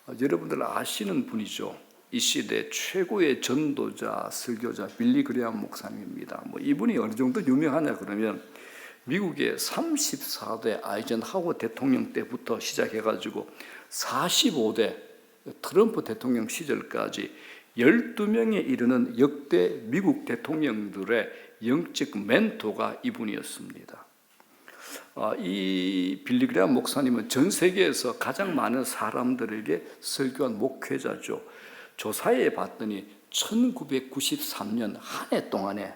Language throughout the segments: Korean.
여러분들 아시는 분이죠. 이 시대 최고의 전도자, 설교자 빌리 그레이엄 목사님입니다. 이분이 어느 정도 유명하냐 그러면 미국의 34대 아이젠하워 대통령 때부터 시작해가지고 45대 트럼프 대통령 시절까지 12명에 이르는 역대 미국 대통령들의 영적 멘토가 이분이었습니다. 이 빌리 그레이엄 목사님은 전 세계에서 가장 많은 사람들에게 설교한 목회자죠. 조사해 봤더니 1993년 한 해 동안에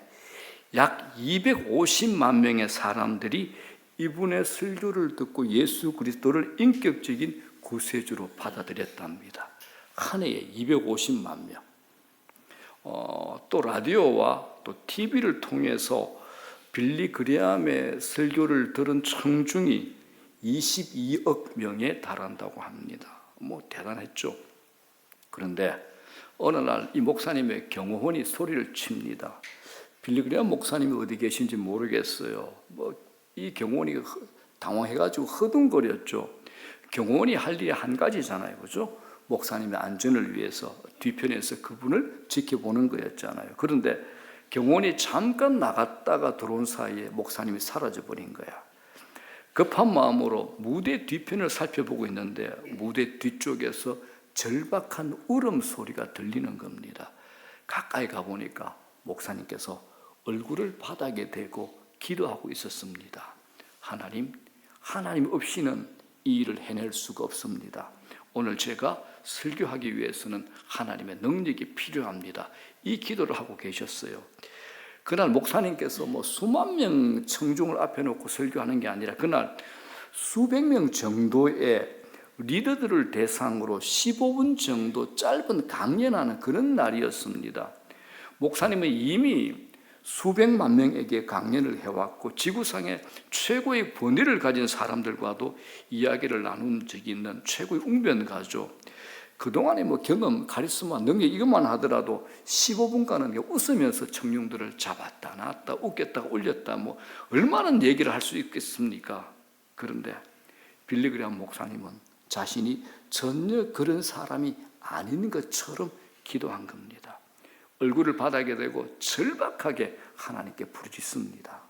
약 250만 명의 사람들이 이분의 설교를 듣고 예수 그리스도를 인격적인 구세주로 받아들였답니다. 한 해에 250만 명. 또 라디오와 또 TV를 통해서 빌리 그레이엄의 설교를 들은 청중이 22억 명에 달한다고 합니다. 대단했죠. 그런데 어느 날 이 목사님의 경호원이 소리를 칩니다. 빌리 그레이엄 목사님이 어디 계신지 모르겠어요. 이 경호원이 당황해가지고 허둥거렸죠. 경호원이 할 일이 한 가지잖아요, 그죠? 목사님의 안전을 위해서 뒤편에서 그분을 지켜보는 거였잖아요. 그런데 경호원이 잠깐 나갔다가 들어온 사이에 목사님이 사라져버린 거야. 급한 마음으로 무대 뒤편을 살펴보고 있는데 무대 뒤쪽에서 절박한 울음소리가 들리는 겁니다. 가까이 가보니까 목사님께서 얼굴을 바닥에 대고 기도하고 있었습니다. 하나님 없이는 이 일을 해낼 수가 없습니다. 오늘 제가 설교하기 위해서는 하나님의 능력이 필요합니다. 이 기도를 하고 계셨어요. 그날 목사님께서 수만 명 청중을 앞에 놓고 설교하는 게 아니라 그날 수백 명 정도의 리더들을 대상으로 15분 정도 짧은 강연하는 그런 날이었습니다. 목사님은 이미 수백만 명에게 강연을 해왔고 지구상의 최고의 권위를 가진 사람들과도 이야기를 나눈 적이 있는 최고의 웅변가죠. 그동안의 경험, 카리스마, 능력 이것만 하더라도 15분간은 웃으면서 청중들을 잡았다 놨다 웃겼다 올렸다 얼마나 얘기를 할 수 있겠습니까? 그런데 빌리 그레이엄 목사님은 자신이 전혀 그런 사람이 아닌 것처럼 기도한 겁니다. 얼굴을 바닥에 대고 절박하게 하나님께 부르짖습니다.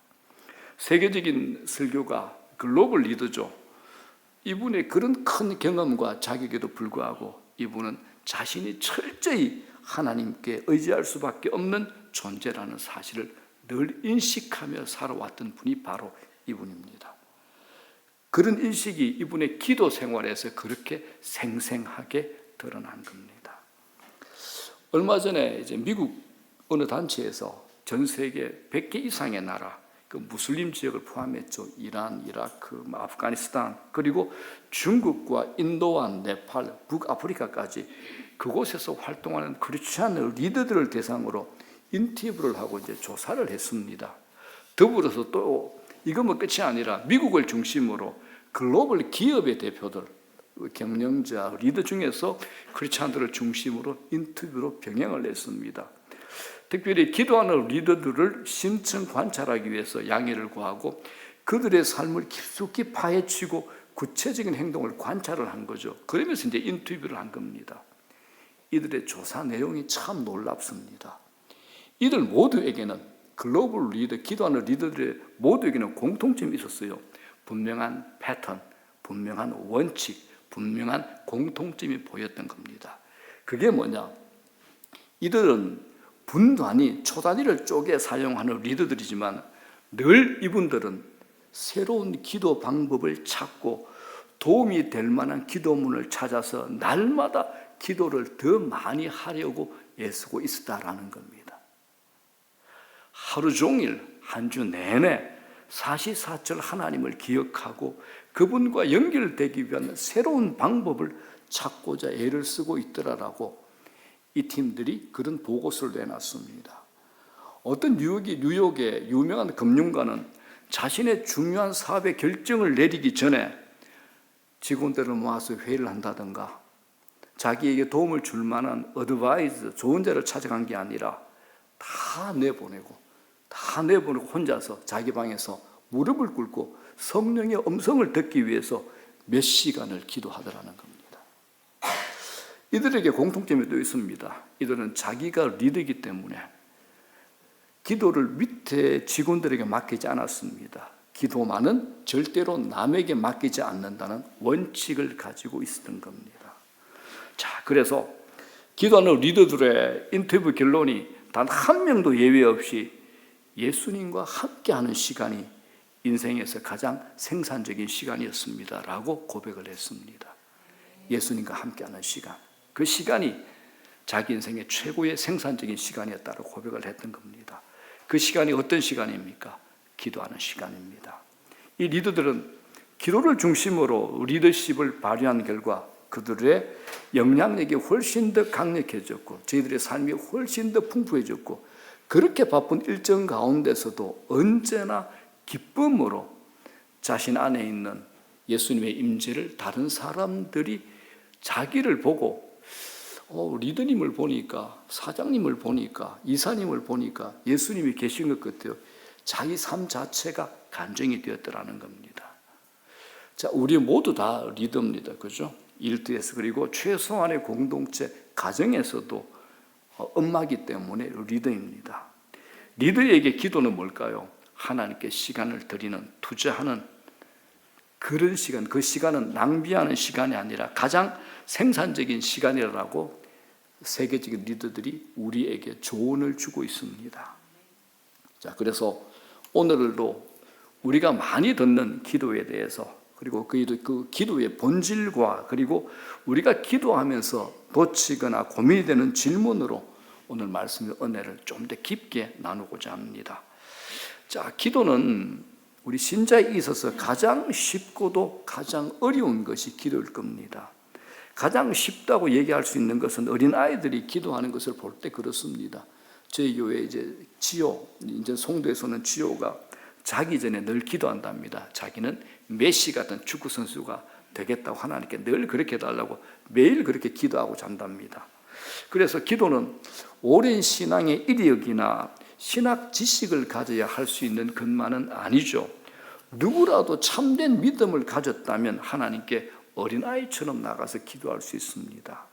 세계적인 설교가 글로벌 리더죠. 이분의 그런 큰 경험과 자격에도 불구하고 이분은 자신이 철저히 하나님께 의지할 수밖에 없는 존재라는 사실을 늘 인식하며 살아왔던 분이 바로 이분입니다. 그런 인식이 이분의 기도 생활에서 그렇게 생생하게 드러난 겁니다. 얼마 전에 미국 어느 단체에서 전 세계 100개 이상의 나라, 그 무슬림 지역을 포함했죠. 이란, 이라크, 아프가니스탄, 그리고 중국과 인도와 네팔, 북아프리카까지 그곳에서 활동하는 크리스찬 리더들을 대상으로 인터뷰를 하고 조사를 했습니다. 더불어서 또 이것만 끝이 아니라 미국을 중심으로 글로벌 기업의 대표들, 경영자, 리더 중에서 크리스찬들을 중심으로 인터뷰로 병행을 했습니다. 특별히 기도하는 리더들을 심층 관찰하기 위해서 양해를 구하고 그들의 삶을 깊숙이 파헤치고 구체적인 행동을 관찰을 한 거죠. 그러면서 인터뷰를 한 겁니다. 이들의 조사 내용이 참 놀랍습니다. 이들 모두에게는 글로벌 리더, 기도하는 리더들의 모두에게는 공통점이 있었어요. 분명한 패턴, 분명한 원칙, 분명한 공통점이 보였던 겁니다. 그게 뭐냐? 이들은 분단위, 초단위를 쪼개 사용하는 리더들이지만 늘 이분들은 새로운 기도 방법을 찾고 도움이 될 만한 기도문을 찾아서 날마다 기도를 더 많이 하려고 애쓰고 있었다라는 겁니다. 하루 종일 한 주 내내 사시사철 하나님을 기억하고 그분과 연결되기 위한 새로운 방법을 찾고자 애를 쓰고 있더라라고 이 팀들이 그런 보고서를 내놨습니다. 어떤 뉴욕의 유명한 금융가는 자신의 중요한 사업의 결정을 내리기 전에 직원들을 모아서 회의를 한다든가 자기에게 도움을 줄 만한 어드바이스, 좋은 자를 찾아간 게 아니라 다 내보내고 혼자서 자기 방에서 무릎을 꿇고 성령의 음성을 듣기 위해서 몇 시간을 기도하더라는 겁니다. 이들에게 공통점이 또 있습니다. 이들은 자기가 리더이기 때문에 기도를 밑에 직원들에게 맡기지 않았습니다. 기도만은 절대로 남에게 맡기지 않는다는 원칙을 가지고 있었던 겁니다. 자, 그래서 기도하는 리더들의 인터뷰 결론이 단 한 명도 예외 없이 예수님과 함께하는 시간이 인생에서 가장 생산적인 시간이었습니다 라고 고백을 했습니다. 예수님과 함께하는 시간, 그 시간이 자기 인생의 최고의 생산적인 시간이었다고 고백을 했던 겁니다. 그 시간이 어떤 시간입니까? 기도하는 시간입니다. 이 리더들은 기도를 중심으로 리더십을 발휘한 결과 그들의 영향력이 훨씬 더 강력해졌고 저희들의 삶이 훨씬 더 풍부해졌고 그렇게 바쁜 일정 가운데서도 언제나 기쁨으로 자신 안에 있는 예수님의 임재를 다른 사람들이 자기를 보고 리더님을 보니까, 사장님을 보니까, 이사님을 보니까 예수님이 계신 것 같아요. 자기 삶 자체가 간증이 되었더라는 겁니다. 자, 우리 모두 다 리더입니다. 그죠? 일터에서, 그리고 최소한의 공동체, 가정에서도 엄마기 때문에 리더입니다. 리더에게 기도는 뭘까요? 하나님께 시간을 드리는, 투자하는 그런 시간, 그 시간은 낭비하는 시간이 아니라 가장 생산적인 시간이라고 세계적인 리더들이 우리에게 조언을 주고 있습니다. 자, 그래서 오늘도 우리가 많이 듣는 기도에 대해서, 그리고 그 기도의 본질과 그리고 우리가 기도하면서 놓치거나 고민이 되는 질문으로 오늘 말씀의 은혜를 좀 더 깊게 나누고자 합니다. 자, 기도는 우리 신자에 있어서 가장 쉽고도 가장 어려운 것이 기도일 겁니다. 가장 쉽다고 얘기할 수 있는 것은 어린아이들이 기도하는 것을 볼 때 그렇습니다. 저희 교회 이제 송도에서는 지호가 자기 전에 늘 기도한답니다. 자기는 메시 같은 축구 선수가 되겠다고 하나님께 늘 그렇게 해달라고 매일 그렇게 기도하고 잔답니다. 그래서 기도는 오랜 신앙의 이력이나 신학 지식을 가져야 할 수 있는 것만은 아니죠. 누구라도 참된 믿음을 가졌다면 하나님께 어린아이처럼 나가서 기도할 수 있습니다.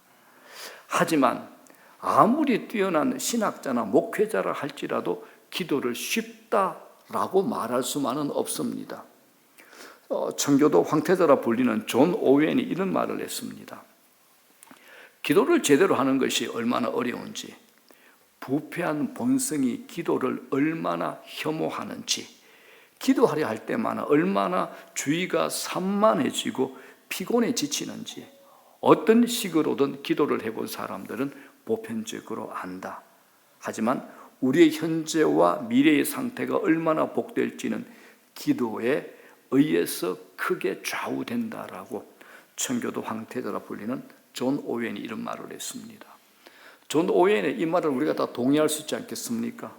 하지만 아무리 뛰어난 신학자나 목회자라 할지라도 기도를 쉽다라고 말할 수만은 없습니다. 청교도 황태자라 불리는 존 오웬이 이런 말을 했습니다. 기도를 제대로 하는 것이 얼마나 어려운지, 부패한 본성이 기도를 얼마나 혐오하는지, 기도하려 할 때마다 얼마나 주의가 산만해지고 피곤해 지치는지 어떤 식으로든 기도를 해본 사람들은 보편적으로 안다. 하지만 우리의 현재와 미래의 상태가 얼마나 복될지는 기도에 의해서 크게 좌우된다라고 청교도 황태자라 불리는 존 오웬이 이런 말을 했습니다. 존 오웬의 이 말을 우리가 다 동의할 수 있지 않겠습니까?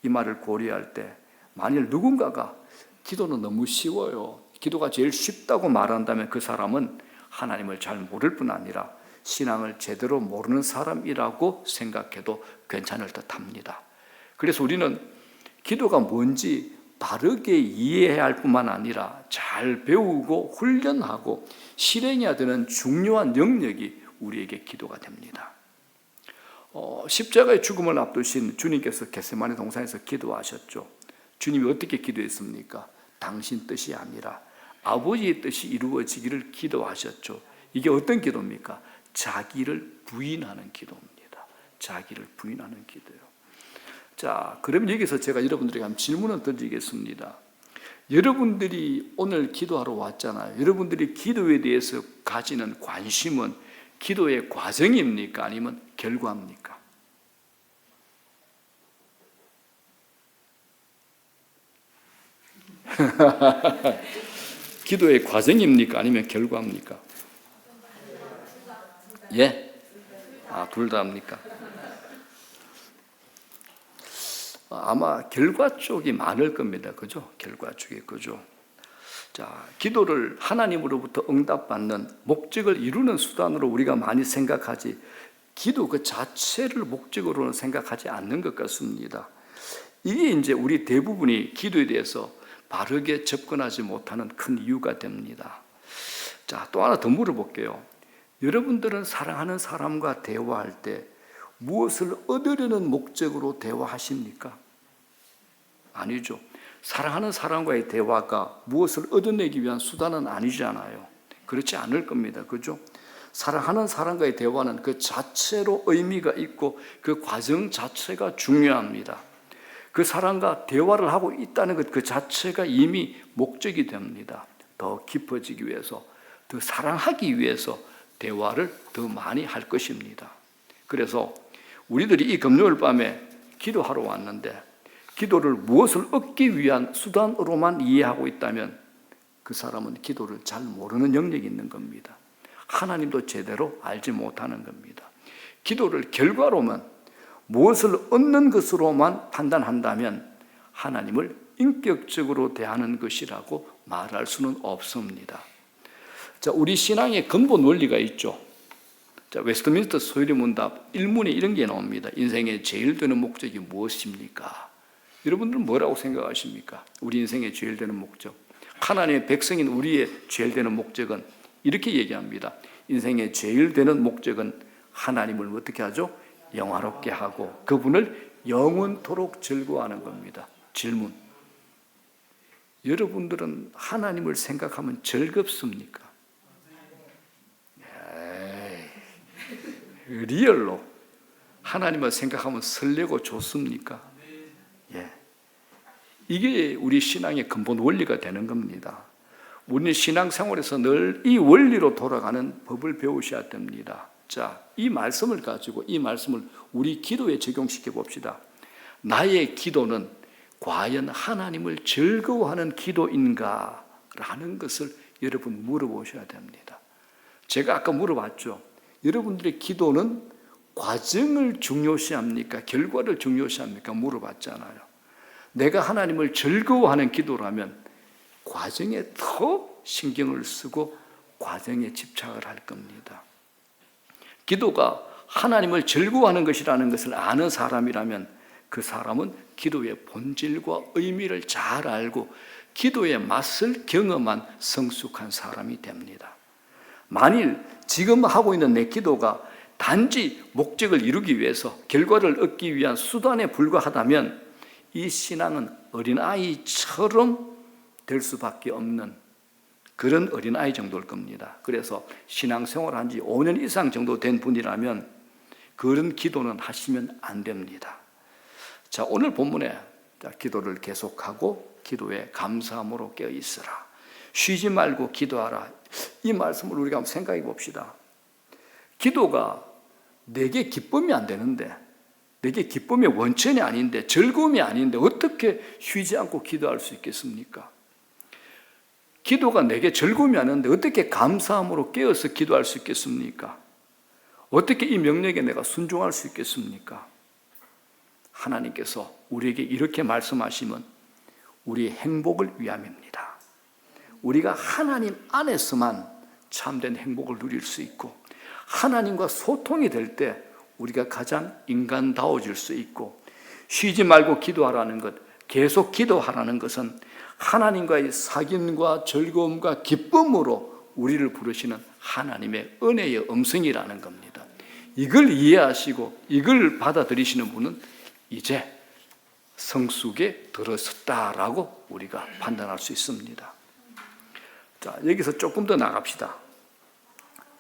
이 말을 고려할 때 만일 누군가가 기도는 너무 쉬워요, 기도가 제일 쉽다고 말한다면 그 사람은 하나님을 잘 모를 뿐 아니라 신앙을 제대로 모르는 사람이라고 생각해도 괜찮을 듯합니다. 그래서 우리는 기도가 뭔지 바르게 이해해야 할 뿐만 아니라 잘 배우고 훈련하고 실행해야 되는 중요한 영역이 우리에게 기도가 됩니다. 십자가의 죽음을 앞두신 주님께서 겟세마네 동산에서 기도하셨죠. 주님이 어떻게 기도했습니까? 당신 뜻이 아니라 아버지의 뜻이 이루어지기를 기도하셨죠. 이게 어떤 기도입니까? 자기를 부인하는 기도입니다. 자기를 부인하는 기도요. 자, 그럼 여기서 제가 여러분들에게 한번 질문을 던지겠습니다. 여러분들이 오늘 기도하러 왔잖아요. 여러분들이 기도에 대해서 가지는 관심은 기도의 과정입니까? 아니면 결과입니까? 기도의 과정입니까? 아니면 결과입니까? 예? 둘 다입니까? 아마 결과 쪽이 많을 겁니다. 그죠? 결과 쪽이, 그죠? 자, 기도를 하나님으로부터 응답받는 목적을 이루는 수단으로 우리가 많이 생각하지, 기도 그 자체를 목적으로는 생각하지 않는 것 같습니다. 이게 이제 우리 대부분이 기도에 대해서 바르게 접근하지 못하는 큰 이유가 됩니다. 자, 또 하나 더 물어볼게요. 여러분들은 사랑하는 사람과 대화할 때 무엇을 얻으려는 목적으로 대화하십니까? 아니죠. 사랑하는 사람과의 대화가 무엇을 얻어내기 위한 수단은 아니잖아요. 그렇지 않을 겁니다. 그죠? 사랑하는 사람과의 대화는 그 자체로 의미가 있고 그 과정 자체가 중요합니다. 그 사람과 대화를 하고 있다는 것 그 자체가 이미 목적이 됩니다. 더 깊어지기 위해서, 더 사랑하기 위해서 대화를 더 많이 할 것입니다. 그래서 우리들이 이 금요일 밤에 기도하러 왔는데 기도를 무엇을 얻기 위한 수단으로만 이해하고 있다면 그 사람은 기도를 잘 모르는 영역이 있는 겁니다. 하나님도 제대로 알지 못하는 겁니다. 기도를 결과로만, 무엇을 얻는 것으로만 판단한다면 하나님을 인격적으로 대하는 것이라고 말할 수는 없습니다. 자, 우리 신앙의 근본 원리가 있죠. 자, 웨스트민스터 소유리문답 1문에 이런 게 나옵니다. 인생의 제일 되는 목적이 무엇입니까? 여러분들은 뭐라고 생각하십니까? 우리 인생의 제일 되는 목적. 하나님의 백성인 우리의 제일 되는 목적은 이렇게 얘기합니다. 인생의 제일 되는 목적은 하나님을 어떻게 하죠? 영화롭게 하고 그분을 영원토록 즐거워하는 겁니다. 질문. 여러분들은 하나님을 생각하면 즐겁습니까? 리얼로 하나님을 생각하면 설레고 좋습니까? 예. 이게 우리 신앙의 근본 원리가 되는 겁니다. 우리는 신앙생활에서 늘 이 원리로 돌아가는 법을 배우셔야 됩니다. 자, 이 말씀을 가지고 이 말씀을 우리 기도에 적용시켜 봅시다. 나의 기도는 과연 하나님을 즐거워하는 기도인가? 라는 것을 여러분 물어보셔야 됩니다. 제가 아까 물어봤죠. 여러분들의 기도는 과정을 중요시합니까? 결과를 중요시합니까? 물어봤잖아요. 내가 하나님을 즐거워하는 기도라면 과정에 더 신경을 쓰고 과정에 집착을 할 겁니다. 기도가 하나님을 즐거워하는 것이라는 것을 아는 사람이라면 그 사람은 기도의 본질과 의미를 잘 알고 기도의 맛을 경험한 성숙한 사람이 됩니다. 만일 지금 하고 있는 내 기도가 단지 목적을 이루기 위해서 결과를 얻기 위한 수단에 불과하다면 이 신앙은 어린아이처럼 될 수밖에 없는 그런 어린아이 정도일 겁니다. 그래서 신앙생활 한 지 5년 이상 정도 된 분이라면 그런 기도는 하시면 안 됩니다. 자, 오늘 본문에 기도를 계속하고 기도에 감사함으로 깨어 있으라. 쉬지 말고 기도하라. 이 말씀을 우리가 한번 생각해 봅시다. 기도가 내게 기쁨이 안 되는데, 내게 기쁨의 원천이 아닌데, 즐거움이 아닌데 어떻게 쉬지 않고 기도할 수 있겠습니까? 기도가 내게 즐거움이 아닌데 어떻게 감사함으로 깨어서 기도할 수 있겠습니까? 어떻게 이 명령에 내가 순종할 수 있겠습니까? 하나님께서 우리에게 이렇게 말씀하시면 우리의 행복을 위함입니다. 우리가 하나님 안에서만 참된 행복을 누릴 수 있고 하나님과 소통이 될 때 우리가 가장 인간다워질 수 있고 쉬지 말고 기도하라는 것, 계속 기도하라는 것은 하나님과의 사귐과 즐거움과 기쁨으로 우리를 부르시는 하나님의 은혜의 음성이라는 겁니다. 이걸 이해하시고 이걸 받아들이시는 분은 이제 성숙에 들어섰다라고 우리가 판단할 수 있습니다. 자, 여기서 조금 더 나갑시다.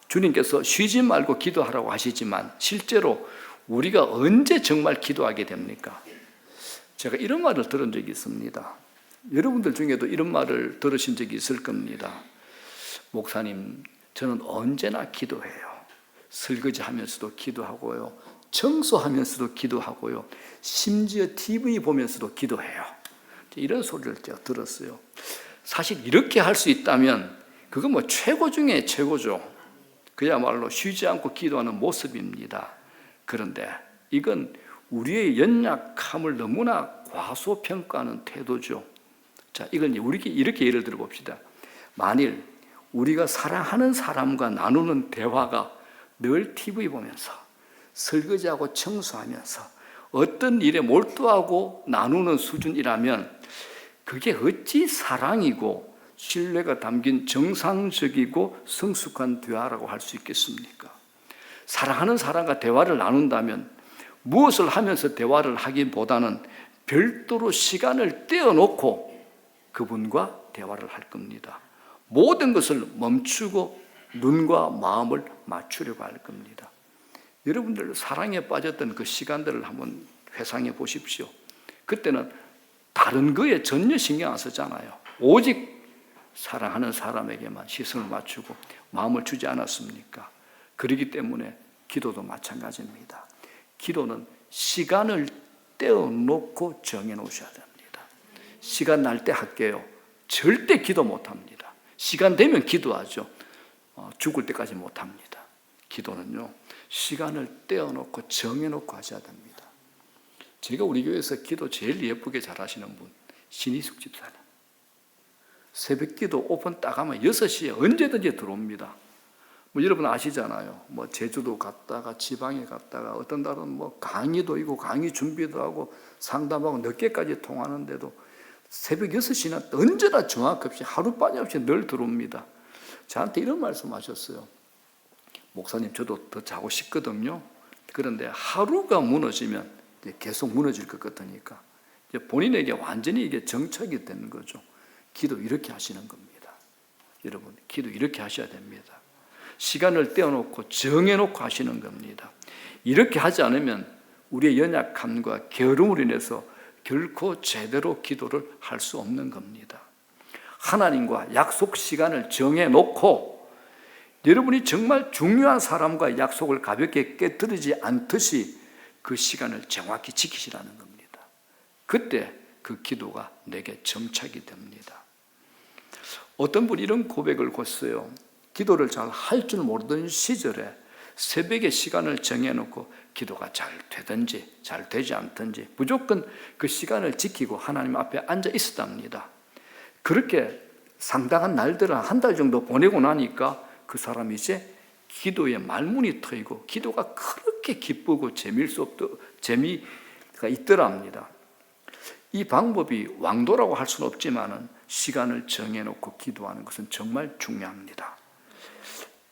주님께서 쉬지 말고 기도하라고 하시지만 실제로 우리가 언제 정말 기도하게 됩니까? 제가 이런 말을 들은 적이 있습니다. 여러분들 중에도 이런 말을 들으신 적이 있을 겁니다. 목사님, 저는 언제나 기도해요. 설거지 하면서도 기도하고요. 청소하면서도 기도하고요. 심지어 TV 보면서도 기도해요. 이런 소리를 제가 들었어요. 사실 이렇게 할 수 있다면 그건 뭐 최고 중에 최고죠. 그야말로 쉬지 않고 기도하는 모습입니다. 그런데 이건 우리의 연약함을 너무나 과소평가하는 태도죠. 자, 이건 우리 이렇게 예를 들어 봅시다. 만일 우리가 사랑하는 사람과 나누는 대화가 늘 TV 보면서 설거지하고 청소하면서 어떤 일에 몰두하고 나누는 수준이라면 그게 어찌 사랑이고 신뢰가 담긴 정상적이고 성숙한 대화라고 할 수 있겠습니까? 사랑하는 사람과 대화를 나눈다면 무엇을 하면서 대화를 하기보다는 별도로 시간을 떼어놓고 그분과 대화를 할 겁니다. 모든 것을 멈추고 눈과 마음을 맞추려고 할 겁니다. 여러분들 사랑에 빠졌던 그 시간들을 한번 회상해 보십시오. 그때는 다른 거에 전혀 신경 안 쓰잖아요. 오직 사랑하는 사람에게만 시선을 맞추고 마음을 주지 않았습니까? 그렇기 때문에 기도도 마찬가지입니다. 기도는 시간을 떼어놓고 정해놓으셔야 됩니다. 시간 날 때 할게요. 절대 기도 못합니다. 시간 되면 기도하죠. 죽을 때까지 못합니다. 기도는요, 시간을 떼어놓고 정해놓고 하셔야 됩니다. 제가 우리 교회에서 기도 제일 예쁘게 잘하시는 분, 신희숙 집사님. 새벽 기도 오픈 딱 하면 6시에 언제든지 들어옵니다. 여러분 아시잖아요. 제주도 갔다가 지방에 갔다가 어떤 날은 강의도 있고 강의 준비도 하고 상담하고 늦게까지 통하는데도 새벽 6시나 언제나 정확없이 하루 빠짐없이 늘 들어옵니다. 저한테 이런 말씀 하셨어요. 목사님, 저도 더 자고 싶거든요. 그런데 하루가 무너지면 계속 무너질 것 같으니까 본인에게 완전히 이게 정착이 되는 거죠. 기도 이렇게 하시는 겁니다. 여러분, 기도 이렇게 하셔야 됩니다. 시간을 떼어놓고 정해놓고 하시는 겁니다. 이렇게 하지 않으면 우리의 연약함과 게으름으로 인해서 결코 제대로 기도를 할 수 없는 겁니다. 하나님과 약속 시간을 정해놓고 여러분이 정말 중요한 사람과 약속을 가볍게 깨뜨리지 않듯이 그 시간을 정확히 지키시라는 겁니다. 그때 그 기도가 내게 정착이 됩니다. 어떤 분이 이런 고백을 했어요. 기도를 잘 할 줄 모르던 시절에 새벽에 시간을 정해놓고 기도가 잘 되든지 잘 되지 않든지 무조건 그 시간을 지키고 하나님 앞에 앉아 있었답니다. 그렇게 상당한 날들을 한 달 정도 보내고 나니까 그 사람이 이제 기도에 말문이 트이고 기도가 그렇게 기쁘고 재미가 있더랍니다. 이 방법이 왕도라고 할 수는 없지만 시간을 정해놓고 기도하는 것은 정말 중요합니다.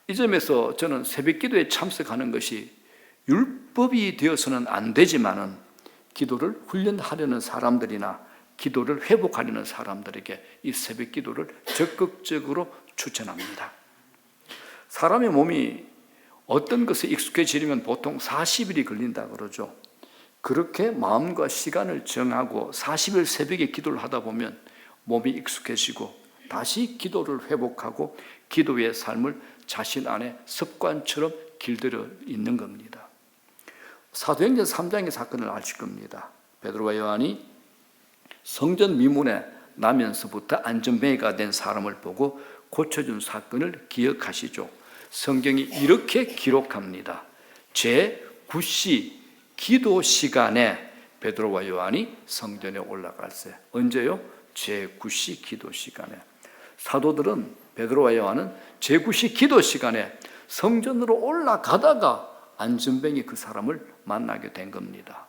이 점에서 저는 새벽 기도에 참석하는 것이 율법이 되어서는 안 되지만은 기도를 훈련하려는 사람들이나 기도를 회복하려는 사람들에게 이 새벽 기도를 적극적으로 추천합니다. 사람의 몸이 어떤 것에 익숙해지려면 보통 40일이 걸린다 그러죠. 그렇게 마음과 시간을 정하고 40일 새벽에 기도를 하다 보면 몸이 익숙해지고 다시 기도를 회복하고 기도의 삶을 자신 안에 습관처럼 길들여 있는 겁니다. 사도행전 3장의 사건을 아실 겁니다. 베드로와 요한이 성전 미문에 나면서부터 안전뱅이가 된 사람을 보고 고쳐준 사건을 기억하시죠. 성경이 이렇게 기록합니다. 제9시 기도 시간에 베드로와 요한이 성전에 올라갔어요. 언제요? 제9시 기도 시간에. 사도들은 베드로와 요한은 제9시 기도 시간에 성전으로 올라가다가 안전뱅이 그 사람을 만나게 된 겁니다.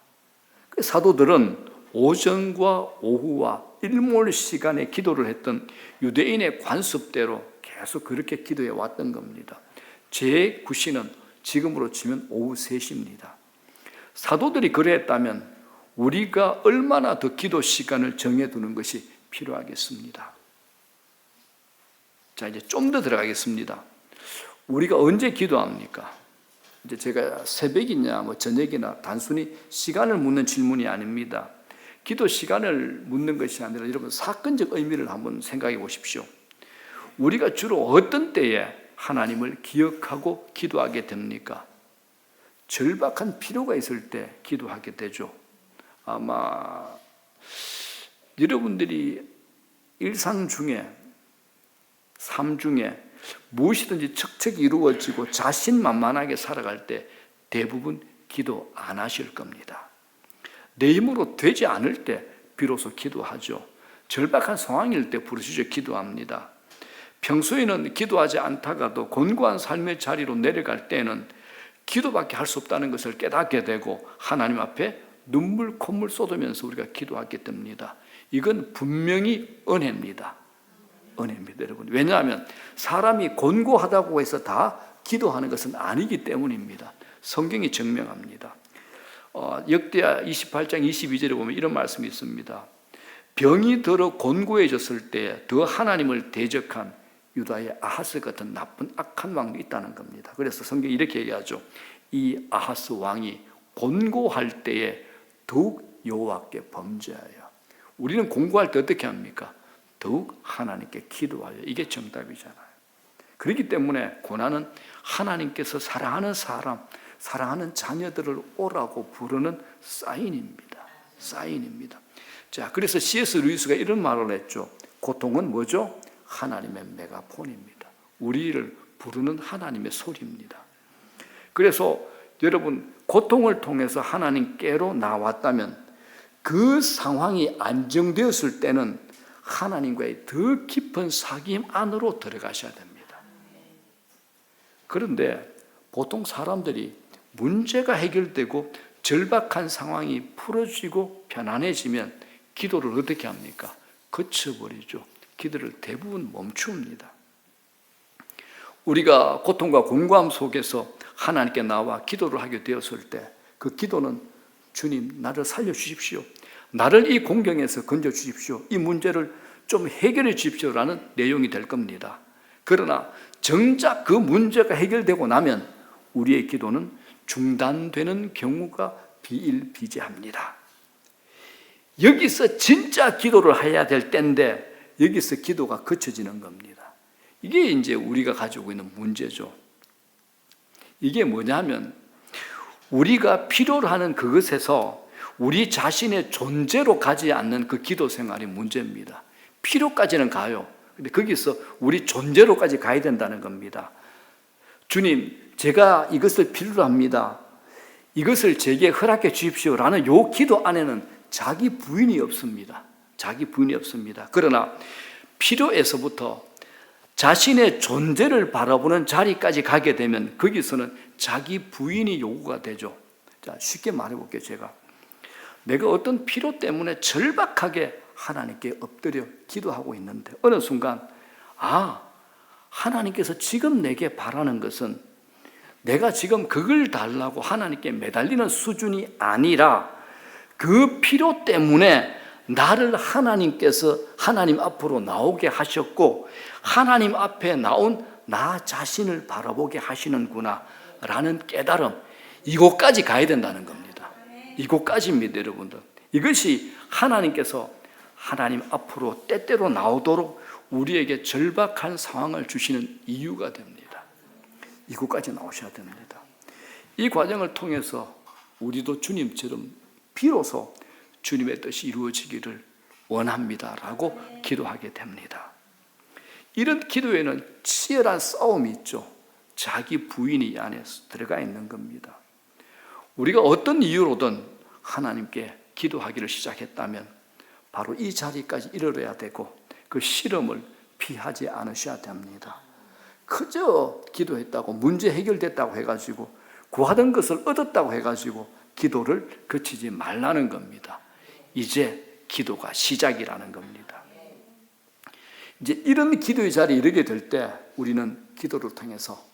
사도들은 오전과 오후와 일몰 시간에 기도를 했던 유대인의 관습대로 계속 그렇게 기도해 왔던 겁니다. 제9시는 지금으로 치면 오후 3시입니다. 사도들이 그랬다면 우리가 얼마나 더 기도 시간을 정해두는 것이 필요하겠습니다. 자, 이제 좀 더 들어가겠습니다. 우리가 언제 기도합니까? 이제 제가 새벽이냐 저녁이나 단순히 시간을 묻는 질문이 아닙니다. 기도 시간을 묻는 것이 아니라 여러분 사건적 의미를 한번 생각해 보십시오. 우리가 주로 어떤 때에 하나님을 기억하고 기도하게 됩니까? 절박한 필요가 있을 때 기도하게 되죠. 아마 여러분들이 일상 중에 삶 중에 무엇이든지 척척 이루어지고 자신만만하게 살아갈 때 대부분 기도 안 하실 겁니다. 내 힘으로 되지 않을 때 비로소 기도하죠. 절박한 상황일 때 부르시죠. 기도합니다. 평소에는 기도하지 않다가도 곤고한 삶의 자리로 내려갈 때는 기도밖에 할 수 없다는 것을 깨닫게 되고 하나님 앞에 눈물 콧물 쏟으면서 우리가 기도하게 됩니다. 이건 분명히 은혜입니다. 은혜입니다, 여러분. 왜냐하면 사람이 곤고하다고 해서 다 기도하는 것은 아니기 때문입니다. 성경이 증명합니다. 역대하 28장 22절에 보면 이런 말씀이 있습니다. 병이 들어 곤고해졌을 때 더 하나님을 대적한 유다의 아하스 같은 나쁜 악한 왕이 있다는 겁니다. 그래서 성경이 이렇게 얘기하죠. 이 아하스 왕이 곤고할 때에 더욱 여호와께 범죄하여. 우리는 곤고할 때 어떻게 합니까? 더욱 하나님께 기도하여. 이게 정답이잖아요. 그렇기 때문에 고난은 하나님께서 사랑하는 사람, 사랑하는 자녀들을 오라고 부르는 사인입니다. 사인입니다. 자, 그래서 C.S. 루이스가 이런 말을 했죠. 고통은 뭐죠? 하나님의 메가폰입니다. 우리를 부르는 하나님의 소리입니다. 그래서 여러분, 고통을 통해서 하나님께로 나왔다면 그 상황이 안정되었을 때는 하나님과의 더 깊은 사귐 안으로 들어가셔야 됩니다. 그런데 보통 사람들이 문제가 해결되고 절박한 상황이 풀어지고 편안해지면 기도를 어떻게 합니까? 거쳐버리죠. 기도를 대부분 멈춥니다. 우리가 고통과 공고함 속에서 하나님께 나와 기도를 하게 되었을 때 그 기도는 주님, 나를 살려주십시오. 나를 이 공경에서 건져주십시오. 이 문제를 좀 해결해 주십시오라는 내용이 될 겁니다. 그러나 정작 그 문제가 해결되고 나면 우리의 기도는 중단되는 경우가 비일비재합니다. 여기서 진짜 기도를 해야 될 때인데 여기서 기도가 거쳐지는 겁니다. 이게 이제 우리가 가지고 있는 문제죠. 이게 뭐냐면 우리가 필요로 하는 그것에서 우리 자신의 존재로 가지 않는 그 기도 생활이 문제입니다. 필요까지는 가요. 근데 거기서 우리 존재로까지 가야 된다는 겁니다. 주님, 제가 이것을 필요로 합니다. 이것을 제게 허락해 주십시오라는 요 기도 안에는 자기 부인이 없습니다. 자기 부인이 없습니다. 그러나 필요에서부터 자신의 존재를 바라보는 자리까지 가게 되면 거기서는 자기 부인이 요구가 되죠. 자, 쉽게 말해볼게요. 내가 어떤 필요 때문에 절박하게 하나님께 엎드려 기도하고 있는데 어느 순간 하나님께서 지금 내게 바라는 것은 내가 지금 그걸 달라고 하나님께 매달리는 수준이 아니라 그 필요 때문에 나를 하나님께서 하나님 앞으로 나오게 하셨고 하나님 앞에 나온 나 자신을 바라보게 하시는구나 라는 깨달음, 이곳까지 가야 된다는 겁니다. 이곳까지입니다, 여러분들. 이것이 하나님께서 하나님 앞으로 때때로 나오도록 우리에게 절박한 상황을 주시는 이유가 됩니다. 이곳까지 나오셔야 됩니다. 이 과정을 통해서 우리도 주님처럼 비로소 주님의 뜻이 이루어지기를 원합니다라고 기도하게 됩니다. 이런 기도에는 치열한 싸움이 있죠. 자기 부인이 이 안에 들어가 있는 겁니다. 우리가 어떤 이유로든 하나님께 기도하기를 시작했다면 바로 이 자리까지 이르러야 되고 그 시름을 피하지 않으셔야 됩니다. 그저 기도했다고 문제 해결됐다고 해가지고 구하던 것을 얻었다고 해가지고 기도를 그치지 말라는 겁니다. 이제 기도가 시작이라는 겁니다. 이제 이런 기도의 자리에 이르게 될 때 우리는 기도를 통해서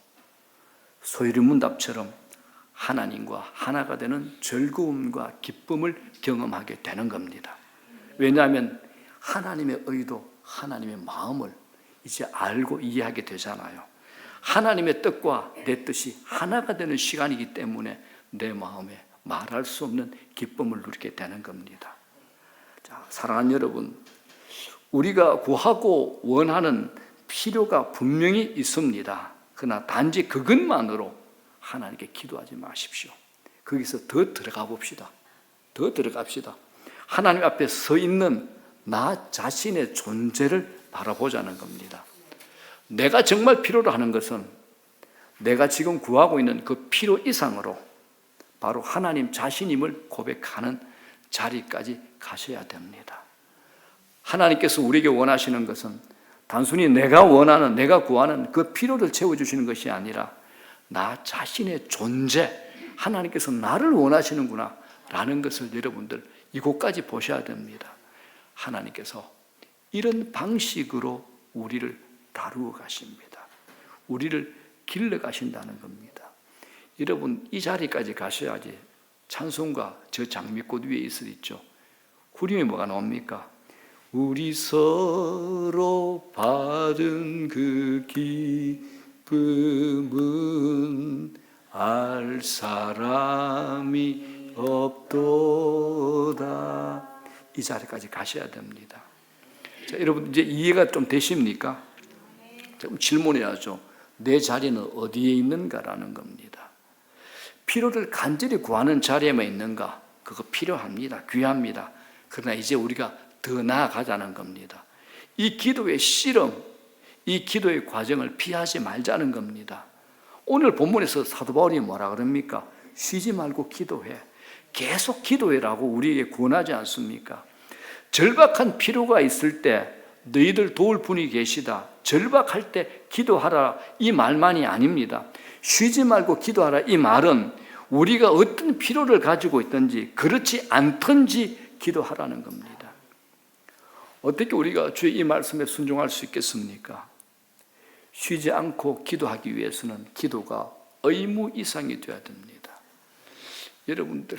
소유리문답처럼 하나님과 하나가 되는 즐거움과 기쁨을 경험하게 되는 겁니다. 왜냐하면 하나님의 의도, 하나님의 마음을 이제 알고 이해하게 되잖아요. 하나님의 뜻과 내 뜻이 하나가 되는 시간이기 때문에 내 마음에 말할 수 없는 기쁨을 누리게 되는 겁니다. 자, 사랑하는 여러분, 우리가 구하고 원하는 필요가 분명히 있습니다. 그러나 단지 그것만으로 하나님께 기도하지 마십시오. 거기서 더 들어가 봅시다. 더 들어갑시다. 하나님 앞에 서 있는 나 자신의 존재를 바라보자는 겁니다. 내가 정말 필요로 하는 것은 내가 지금 구하고 있는 그 필요 이상으로 바로 하나님 자신임을 고백하는 자리까지 가셔야 됩니다. 하나님께서 우리에게 원하시는 것은 단순히 내가 원하는, 내가 구하는 그 필요를 채워주시는 것이 아니라 나 자신의 존재, 하나님께서 나를 원하시는구나 라는 것을 여러분들 이곳까지 보셔야 됩니다. 하나님께서 이런 방식으로 우리를 다루어 가십니다. 우리를 길러 가신다는 겁니다. 여러분, 이 자리까지 가셔야지 찬송가 저 장미꽃 위에 있을 있죠. 후렴이 뭐가 나옵니까? 우리 서로 받은 그 기쁨은 알 사람이 없도다. 이 자리까지 가셔야 됩니다. 자, 여러분 이제 이해가 좀 되십니까? 좀 질문해야죠. 내 자리는 어디에 있는가라는 겁니다. 필요를 간절히 구하는 자리에만 있는가? 그거 필요합니다. 귀합니다. 그러나 이제 우리가 더 나아가자는 겁니다. 이 기도의 실험, 이 기도의 과정을 피하지 말자는 겁니다. 오늘 본문에서 사도 바울이 뭐라 그럽니까? 쉬지 말고 기도해. 계속 기도해라고 우리에게 권하지 않습니까? 절박한 필요가 있을 때 너희들 도울 분이 계시다. 절박할 때 기도하라. 이 말만이 아닙니다. 쉬지 말고 기도하라. 이 말은 우리가 어떤 필요를 가지고 있든지 그렇지 않든지 기도하라는 겁니다. 어떻게 우리가 주의 이 말씀에 순종할 수 있겠습니까? 쉬지 않고 기도하기 위해서는 기도가 의무 이상이 되어야 됩니다. 여러분들,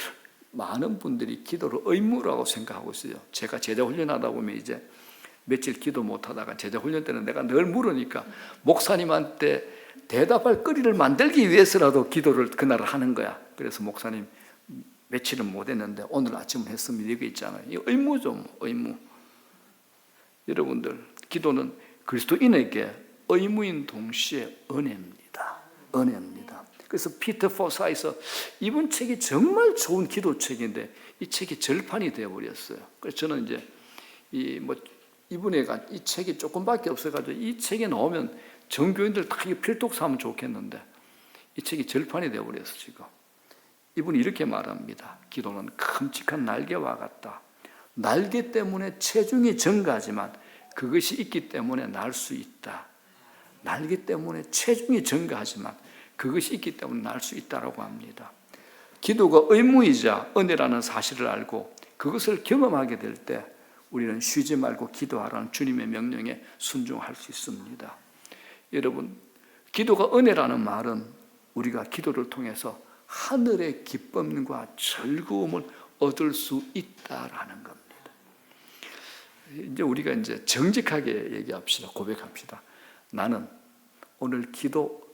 많은 분들이 기도를 의무라고 생각하고 있어요. 제가 제자 훈련하다 보면 이제 며칠 기도 못하다가 제자 훈련 때는 내가 늘 물으니까 목사님한테 대답할 거리를 만들기 위해서라도 기도를 그날 하는 거야. 그래서 목사님 며칠은 못했는데 오늘 아침은 했습니다. 이거 있잖아요. 이 의무죠, 의무. 여러분들, 기도는 그리스도인에게 의무인 동시에 은혜입니다. 은혜입니다. 그래서 피터 포사이서 이분 책이 정말 좋은 기도책인데 이 책이 절판이 되어버렸어요. 그래서 저는 이제 이분의 이 책이 조금밖에 없어가지고 이 책에 나오면 정교인들 다 필독 사면 좋겠는데 이 책이 절판이 되어버렸어요. 지금 이분이 이렇게 말합니다. 기도는 큼직한 날개와 같다. 날개 때문에 체중이 증가하지만 그것이 있기 때문에 날 수 있다. 날개 때문에 체중이 증가하지만 그것이 있기 때문에 날 수 있다라고 합니다. 기도가 의무이자 은혜라는 사실을 알고 그것을 경험하게 될 때 우리는 쉬지 말고 기도하라는 주님의 명령에 순종할 수 있습니다. 여러분, 기도가 은혜라는 말은 우리가 기도를 통해서 하늘의 기쁨과 즐거움을 얻을 수 있다라는 겁니다. 이제 우리가 이제 정직하게 얘기합시다. 고백합시다. 나는 오늘 기도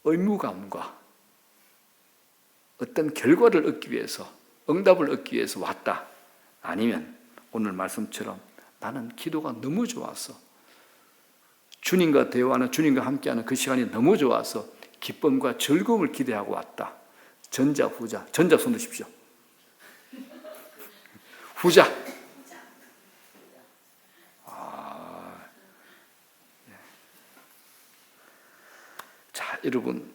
의무감과 어떤 결과를 얻기 위해서, 응답을 얻기 위해서 왔다. 아니면 오늘 말씀처럼 나는 기도가 너무 좋아서 주님과 대화하는, 주님과 함께하는 그 시간이 너무 좋아서 기쁨과 즐거움을 기대하고 왔다. 전자, 후자. 전자 손 드십시오. 후자. 자, 여러분,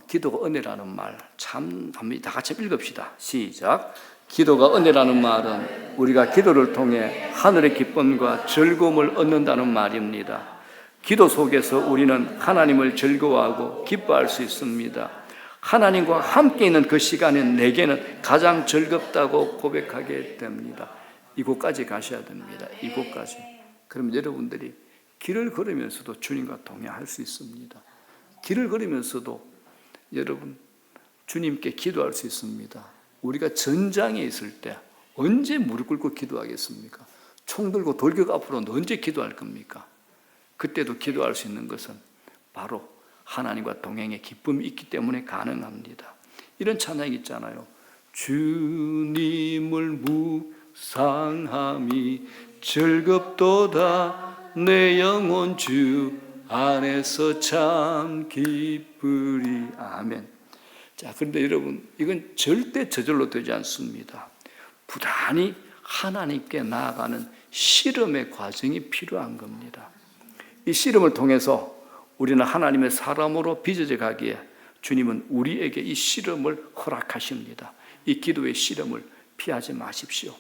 기도가 은혜라는 말 참 한번 다 같이 읽읍시다. 시작. 기도가 은혜라는 말은 우리가 기도를 통해 하늘의 기쁨과 즐거움을 얻는다는 말입니다. 기도 속에서 우리는 하나님을 즐거워하고 기뻐할 수 있습니다. 하나님과 함께 있는 그 시간이 내게는 가장 즐겁다고 고백하게 됩니다. 이곳까지 가셔야 됩니다. 이곳까지. 그럼 여러분들이 길을 걸으면서도 주님과 동행할 수 있습니다. 길을 걸으면서도 여러분 주님께 기도할 수 있습니다. 우리가 전장에 있을 때 언제 무릎 꿇고 기도하겠습니까? 총 들고 돌격 앞으로 언제 기도할 겁니까? 그때도 기도할 수 있는 것은 바로 하나님과 동행의 기쁨이 있기 때문에 가능합니다. 이런 찬양이 있잖아요. 주님을 묵상함이 즐겁도다. 내 영혼 주 안에서 참 기쁘리. 아멘. 자, 그런데 여러분, 이건 절대 저절로 되지 않습니다. 부단히 하나님께 나아가는 실험의 과정이 필요한 겁니다. 이 실험을 통해서 우리는 하나님의 사람으로 빚어져 가기에 주님은 우리에게 이 실험을 허락하십니다. 이 기도의 실험을 피하지 마십시오.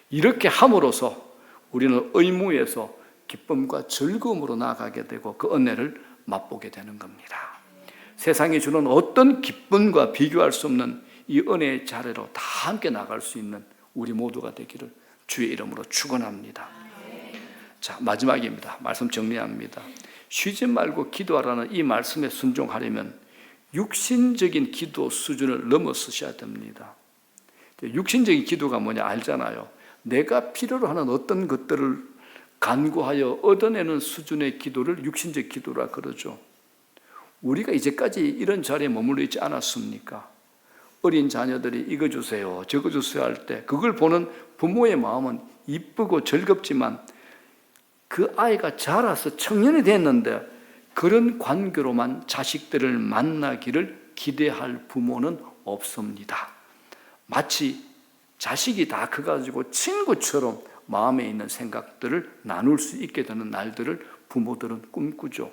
이렇게 함으로써 우리는 의무에서 기쁨과 즐거움으로 나아가게 되고 그 은혜를 맛보게 되는 겁니다. 세상이 주는 어떤 기쁨과 비교할 수 없는 이 은혜의 자리로 다 함께 나갈 수 있는 우리 모두가 되기를 주의 이름으로 축원합니다. 자, 마지막입니다. 말씀 정리합니다. 쉬지 말고 기도하라는 이 말씀에 순종하려면 육신적인 기도 수준을 넘어서셔야 됩니다. 육신적인 기도가 뭐냐 알잖아요. 내가 필요로 하는 어떤 것들을 간구하여 얻어내는 수준의 기도를 육신적 기도라 그러죠. 우리가 이제까지 이런 자리에 머물러 있지 않았습니까? 어린 자녀들이 이거 주세요, 저거 주세요 할 때 그걸 보는 부모의 마음은 이쁘고 즐겁지만 그 아이가 자라서 청년이 됐는데 그런 관계로만 자식들을 만나기를 기대할 부모는 없습니다. 마치 자식이 다 커가지고 친구처럼 마음에 있는 생각들을 나눌 수 있게 되는 날들을 부모들은 꿈꾸죠.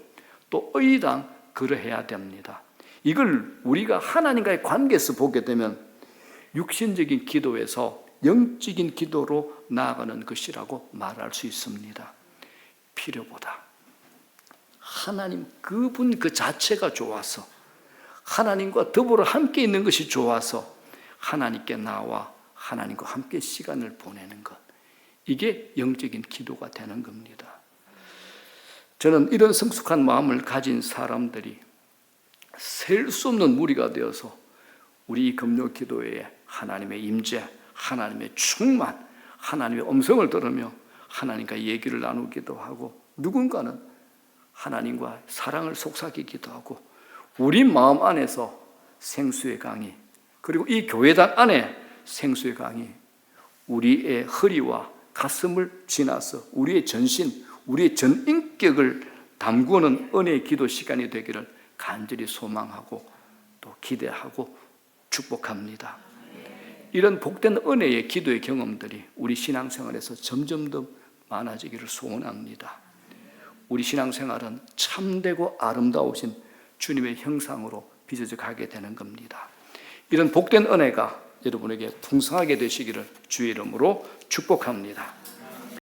또 의당 그러해야 됩니다. 이걸 우리가 하나님과의 관계에서 보게 되면 육신적인 기도에서 영적인 기도로 나아가는 것이라고 말할 수 있습니다. 필요보다 하나님 그분 그 자체가 좋아서 하나님과 더불어 함께 있는 것이 좋아서 하나님께 나와 하나님과 함께 시간을 보내는 것, 이게 영적인 기도가 되는 겁니다. 저는 이런 성숙한 마음을 가진 사람들이 셀 수 없는 무리가 되어서 우리 금요 기도회에 하나님의 임재, 하나님의 충만, 하나님의 음성을 들으며 하나님과 얘기를 나누기도 하고 누군가는 하나님과 사랑을 속삭이기도 하고 우리 마음 안에서 생수의 강이, 그리고 이 교회당 안에 생수의 강이 우리의 허리와 가슴을 지나서 우리의 전신, 우리의 전 인격을 담그는 은혜의 기도 시간이 되기를 간절히 소망하고 또 기대하고 축복합니다. 이런 복된 은혜의 기도의 경험들이 우리 신앙생활에서 점점 더 많아지기를 소원합니다. 우리 신앙생활은 참되고 아름다우신 주님의 형상으로 빚어져 가게 되는 겁니다. 이런 복된 은혜가 여러분에게 풍성하게 되시기를 주의 이름으로 축복합니다.